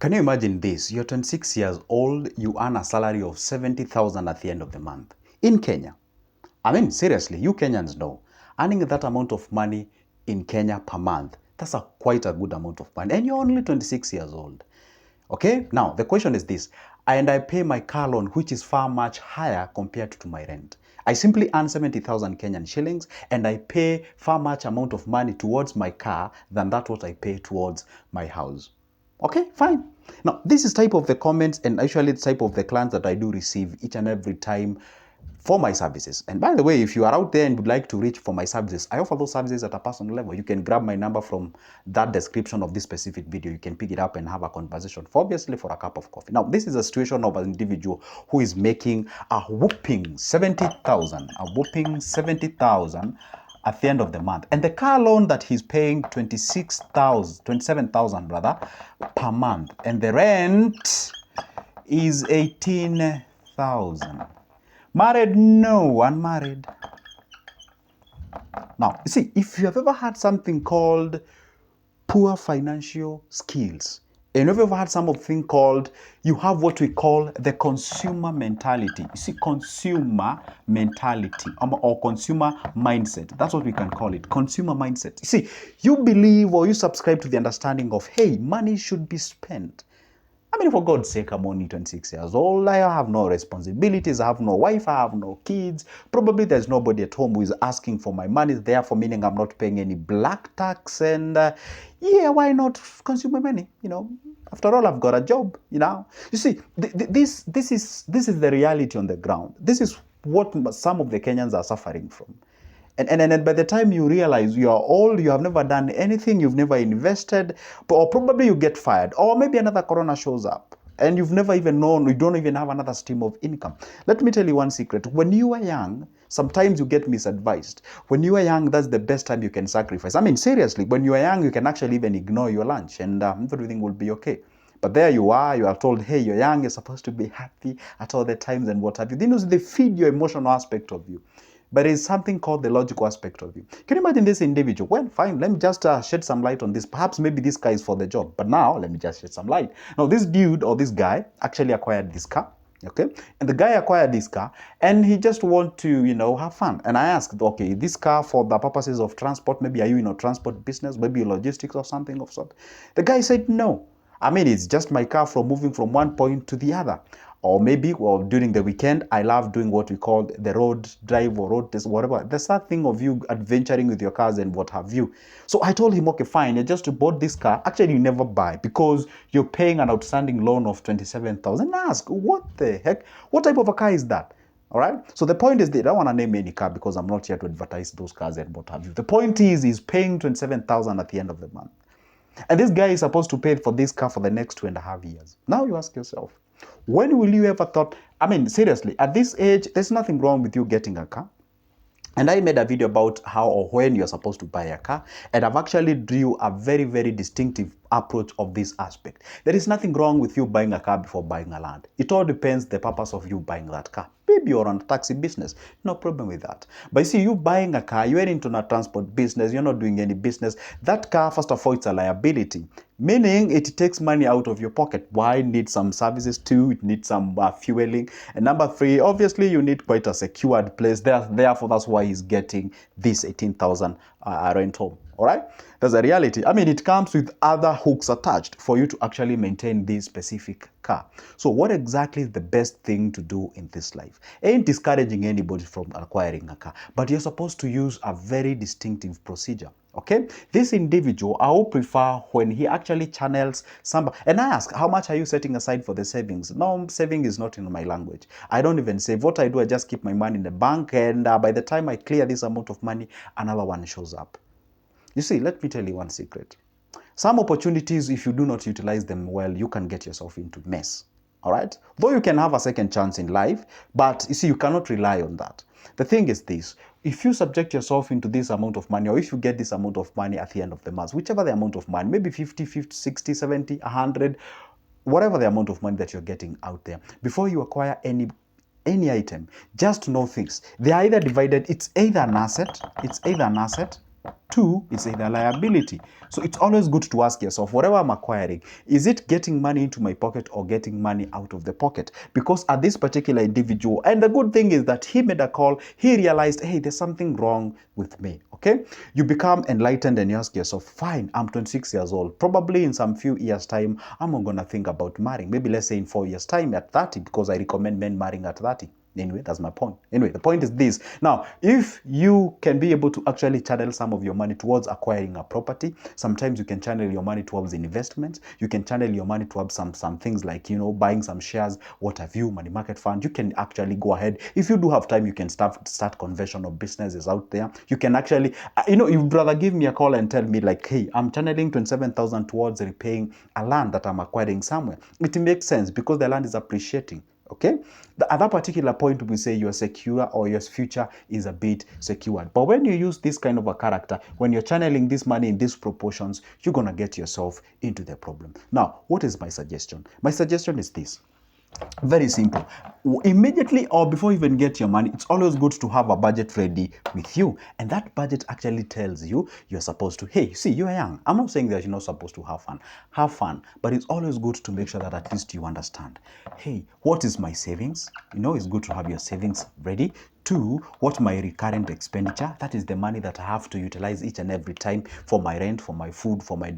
Can you imagine this? You're 26 years old, you earn a salary of 70,000 at the end of the month in Kenya. I mean, seriously, you Kenyans know, earning that amount of money in Kenya per month, that's quite a good amount of money. And you're only 26 years old. Okay, now the question is this, and I pay my car loan, which is far much higher compared to my rent. I simply earn 70,000 Kenyan shillings and I pay far much amount of money towards my car than that what I pay towards my house. Okay, fine. Now, this is type of the comments and actually the type of the clients that I do receive each and every time for my services. And by the way, if you are out there and would like to reach for my services, I offer those services at a personal level. You can grab my number from that description of this specific video. You can pick it up and have a conversation, obviously for a cup of coffee. Now, this is a situation of an individual who is making a whopping 70,000, at the end of the month. And the car loan that he's paying 27,000 rather per month. And the rent is 18,000. Married? No, unmarried. Now, you see, if you have ever had something called poor financial skills, and you've ever had something called, you have what we call the consumer mentality. You see, consumer mentality or consumer mindset. That's what we can call it, consumer mindset. You see, you believe or you subscribe to the understanding of, hey, money should be spent. I mean, for God's sake, I'm only 26 years old. I have no responsibilities. I have no wife. I have no kids. Probably there's nobody at home who is asking for my money. Therefore, meaning I'm not paying any black tax. And yeah, why not consume my money? You know, after all, I've got a job. You know, you see, this is the reality on the ground. This is what some of the Kenyans are suffering from. And by the time you realize you are old, you have never done anything, you've never invested, or probably you get fired, or maybe another corona shows up, and you've never even known, you don't even have another stream of income. Let me tell you one secret. When you are young, sometimes you get misadvised. When you are young, that's the best time you can sacrifice. I mean, seriously, when you are young, you can actually even ignore your lunch, and everything will be okay. But there you are told, hey, you're young, you're supposed to be happy at all the times and what have you. They feed your emotional aspect of you. But it's something called the logical aspect of you. Can you imagine this individual? Well, fine, let me just shed some light on this. Perhaps maybe this guy is for the job. But now, let me just shed some light. Now, this dude or this guy actually acquired this car. Okay, and the guy acquired this car and he just want to, have fun. And I asked, okay, this car for the purposes of transport, maybe are you in a transport business, maybe logistics or something of sort? The guy said, no. I mean, it's just my car for moving from one point to the other. Or maybe, well, during the weekend, I love doing what we call the road drive or road test, whatever. There's that thing of you adventuring with your cars and what have you. So I told him, okay, fine, you just bought this car. Actually, you never buy because you're paying an outstanding loan of 27,000. Ask, what the heck? What type of a car is that? All right. So the point is, they don't want to name any car because I'm not here to advertise those cars and what have you. The point is, he's paying 27,000 at the end of the month. And this guy is supposed to pay for this car for the next 2.5 years. Now you ask yourself, when will you ever thought, I mean, seriously, at this age, there's nothing wrong with you getting a car. And I made a video about how or when you're supposed to buy a car. And I've actually drew a very, very distinctive approach of this aspect. There is nothing wrong with you buying a car before buying a land. It all depends the purpose of you buying that car. Maybe you're on a taxi business. No problem with that. But you see, you buying a car, you're into a transport business, you're not doing any business. That car, first of all, it's a liability. Meaning it takes money out of your pocket. Why? It needs some services too. It needs some fueling. And number 3, obviously you need quite a secured place. Therefore, that's why he's getting this 18,000 rental. All right, that's a reality. I mean, it comes with other hooks attached for you to actually maintain this specific car. So what exactly is the best thing to do in this life? Ain't discouraging anybody from acquiring a car, but you're supposed to use a very distinctive procedure. Okay, this individual, I would prefer when he actually channels somebody. And I ask, how much are you setting aside for the savings? No, saving is not in my language. I don't even save. What I do, I just keep my money in the bank, and by the time I clear this amount of money, another one shows up. You see, let me tell you one secret. Some opportunities, if you do not utilize them well, you can get yourself into mess. All right? Though you can have a second chance in life, but you see, you cannot rely on that. The thing is this, if you subject yourself into this amount of money, or if you get this amount of money at the end of the month, whichever the amount of money, maybe 50, 60, 70, 100, whatever the amount of money that you're getting out there, before you acquire any item, just know things. They are either divided, it's either an asset, Two, it's either liability. So it's always good to ask yourself, whatever I'm acquiring, is it getting money into my pocket or getting money out of the pocket? Because at this particular individual, and the good thing is that he made a call, he realized, hey, there's something wrong with me. Okay, you become enlightened and you ask yourself, fine, I'm 26 years old. Probably in some few years' time, I'm not gonna think about marrying. Maybe let's say in 4 years' time at 30, because I recommend men marrying at 30. Anyway, that's my point. Anyway, the point is this. Now, if you can be able to actually channel some of your money towards acquiring a property, sometimes you can channel your money towards investments. You can channel your money towards some things like, buying some shares, what have you, money market fund. You can actually go ahead. If you do have time, you can start conventional businesses out there. You can actually, you'd rather give me a call and tell me like, hey, I'm channeling 27,000 towards repaying a land that I'm acquiring somewhere. It makes sense because the land is appreciating. Okay, at that particular point, we say you're secure or your future is a bit secured. But when you use this kind of a character, when you're channeling this money in these proportions, you're going to get yourself into the problem. Now, what is my suggestion? My suggestion is this. Very simple. Immediately or before you even get your money, it's always good to have a budget ready with you. And that budget actually tells you you're supposed to, hey, see, you're young. I'm not saying that you're not supposed to have fun. Have fun. But it's always good to make sure that at least you understand, hey, what is my savings? It's good to have your savings ready. Two, what my recurrent expenditure, that is the money that I have to utilize each and every time for my rent, for my food, for my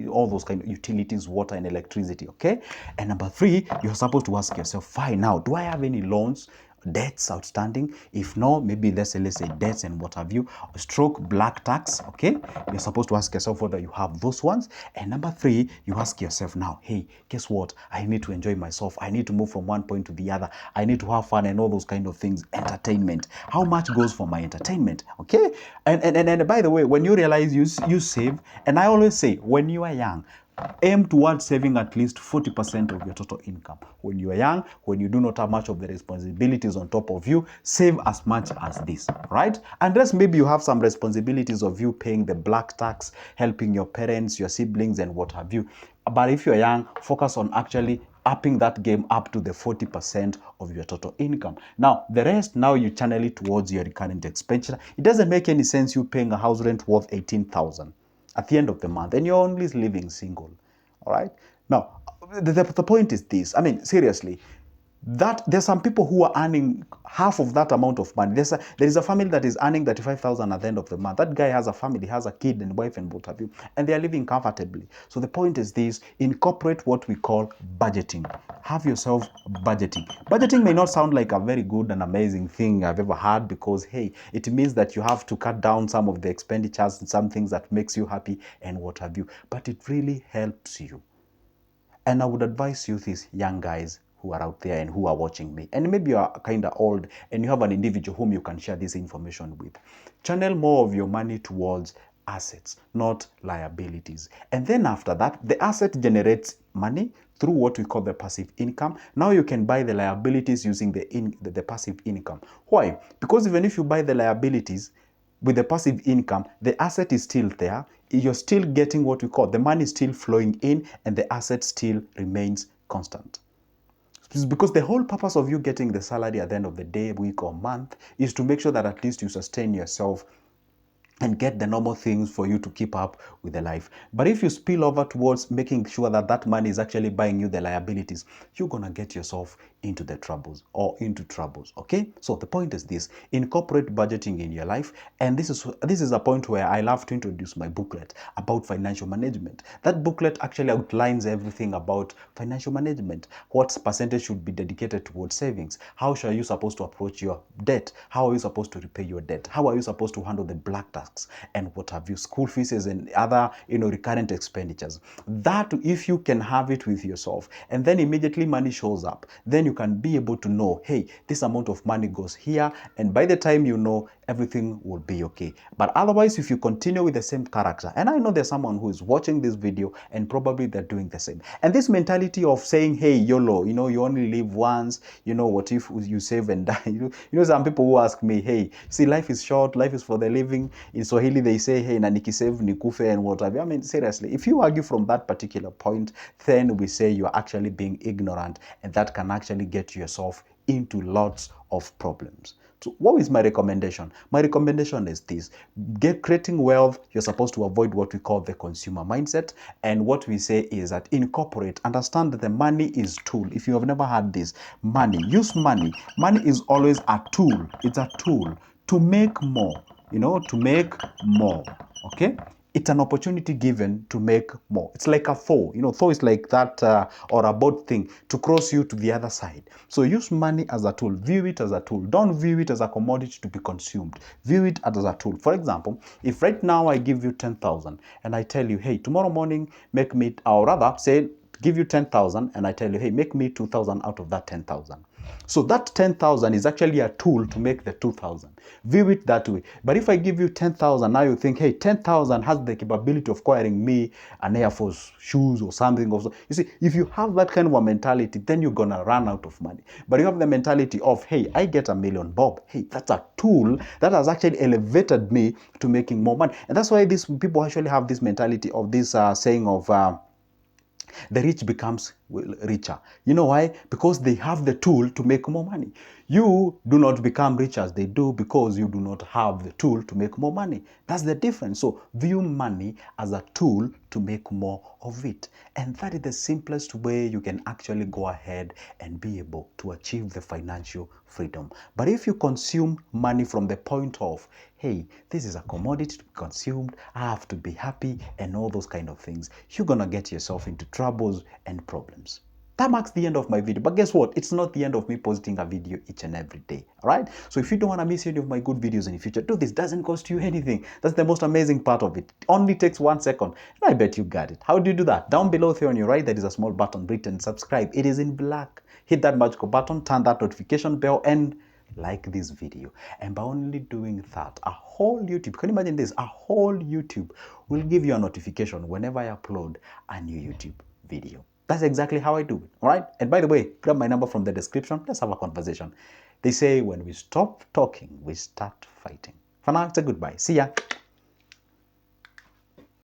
all those kind of utilities, water and electricity, okay? And number three, you're supposed to ask yourself, fine, now, do I have any loans, debts outstanding? If no, maybe let's say debts and what have you, stroke black tax, okay? You're supposed to ask yourself whether you have those ones. And number three, you ask yourself now, hey, guess what? I need to enjoy myself. I need to move from one point to the other. I need to have fun and all those kind of things. Entertainment. How much goes for my entertainment? Okay? And by the way, when you realize you save, and I always say, when you are young, aim towards saving at least 40% of your total income. When you are young, when you do not have much of the responsibilities on top of you, save as much as this, right? Unless maybe you have some responsibilities of you paying the black tax, helping your parents, your siblings, and what have you. But if you're young, focus on actually upping that game up to the 40% of your total income. Now, the rest, now you channel it towards your recurrent expenditure. It doesn't make any sense you paying a house rent worth 18,000 at the end of the month and you're only living single. All right, now the point is this. I mean, seriously, that there's some people who are earning half of that amount of money. There is a family that is earning 35,000 at the end of the month. That guy has a family, has a kid and wife and what have you, and they are living comfortably. So the point is this: incorporate what we call budgeting. Have yourself budgeting. Budgeting may not sound like a very good and amazing thing I've ever had, because hey, it means that you have to cut down some of the expenditures and some things that makes you happy and what have you, but it really helps you. And I would advise you, these young guys who are out there and who are watching me, and maybe you are kind of old and you have an individual whom you can share this information with, channel more of your money towards assets, not liabilities. And then after that, the asset generates money through what we call the passive income. Now you can buy the liabilities using the passive income. Why? Because even if you buy the liabilities with the passive income, the asset is still there. You're still getting what we call the money is still flowing in, and the asset still remains constant. Because the whole purpose of you getting the salary at the end of the day, week, or month is to make sure that at least you sustain yourself and get the normal things for you to keep up with the life. But if you spill over towards making sure that that money is actually buying you the liabilities, you're gonna get yourself into the troubles or into troubles. Okay, so the point is this: incorporate budgeting in your life. And this is a point where I love to introduce my booklet about financial management. That booklet actually outlines everything about financial management. What percentage should be dedicated towards savings? How are you supposed to approach your debt? How are you supposed to repay your debt? How are you supposed to handle the black tax and what have you, school fees and other recurrent expenditures? That, if you can have it with yourself, and then immediately money shows up, then you can be able to know, hey, this amount of money goes here, and by the time you know, everything will be okay. But otherwise, if you continue with the same character, and I know there's someone who is watching this video and probably they're doing the same, and this mentality of saying, hey, YOLO, you only live once, what if you save and die? Some people who ask me, hey, see, life is short, life is for the living. In Swahili they say, hey, na nikisave nikufe and whatever. I mean, seriously, if you argue from that particular point, then we say you're actually being ignorant, and that can actually get yourself into lots of problems. So what is my recommendation? My recommendation is this. Creating wealth, you're supposed to avoid what we call the consumer mindset. And what we say is that incorporate, understand that the money is tool. If you have never had this, use money. Money is always a tool. It's a tool to make more, to make more, okay? It's an opportunity given to make more. It's like a Thor. Thor is like that or a boat thing to cross you to the other side. So use money as a tool. View it as a tool. Don't view it as a commodity to be consumed. View it as a tool. For example, if right now I give you 10,000 and I tell you, hey, tomorrow morning make me, or rather say, give you 10,000 and I tell you, hey, make me 2,000 out of that 10,000. So that 10,000 is actually a tool to make the 2,000. View it that way. But if I give you 10,000, now you think, hey, 10,000 has the capability of acquiring me an Air Force shoes or something. You see, if you have that kind of a mentality, then you're going to run out of money. But you have the mentality of, hey, I get $1,000,000 bob. Hey, that's a tool that has actually elevated me to making more money. And that's why these people actually have this mentality of this saying of, the rich becomes richer. You know why? Because they have the tool to make more money. You do not become rich as they do because you do not have the tool to make more money. That's the difference. So view money as a tool to make more of it. And that is the simplest way you can actually go ahead and be able to achieve the financial freedom. But if you consume money from the point of, hey, this is a commodity to be consumed, I have to be happy, and all those kind of things, you're going to get yourself into troubles and problems. That marks the end of my video. But guess what? It's not the end of me posting a video each and every day. All right? So if you don't want to miss any of my good videos in the future, do this. Doesn't cost you anything. That's the most amazing part of it. It only takes 1 second. And I bet you got it. How do you do that? Down below here on your right, there is a small button written subscribe. It is in black. Hit that magical button, turn that notification bell, and like this video. And by only doing that, a whole YouTube, can you imagine this? A whole YouTube will give you a notification whenever I upload a new YouTube video. That's exactly how I do it, all right? And by the way, grab my number from the description. Let's have a conversation. They say when we stop talking, we start fighting. For now, it's a goodbye. See ya.